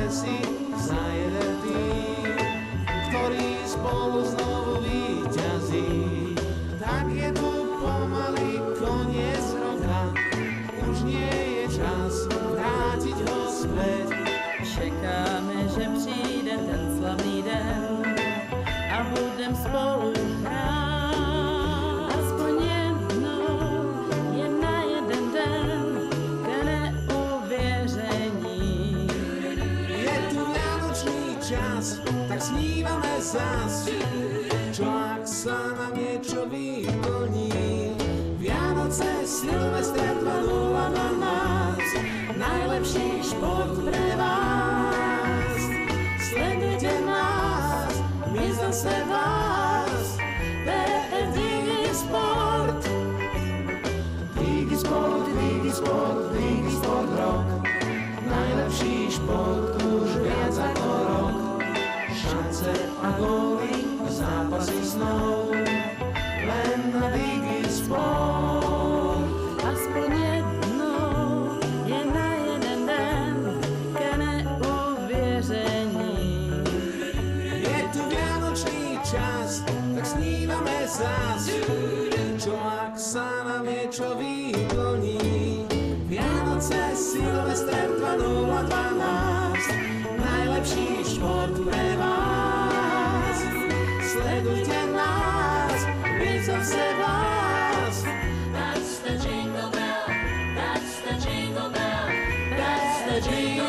si za jeden tým, ktorý spolu znovu víťazí. Tak je tu pomaly koniec roka, už nie je čas vrátiť ho späť. Čekáme, že přijde ten slavný den a budem spolu hrát. Aspoň jednou je na jeden den k neuvěření. Je tu vianočný čas, tak snívame zas, čo ak sa nám niečo vyplní. Vianoce, Silvester 2012, najlepší šport pre vás. Sledujte nás, my zase vás, PF Digisport. Digisport, Digisport, Digisport rok, najlepší šport už viac ako rok. Šance a góly, zápasy snov, len na Digisport. Aspoň jednou je na jeden den k neuvěření. Je tu vianočný čas, tak snívame zas, čo ak sa nám niečo vyplní. Vianoce, Silvester 2012, najlepší šport pre vás. Sledujte nás, my zase vás. That's the jingle bell, that's the jingle bell, that's the jingle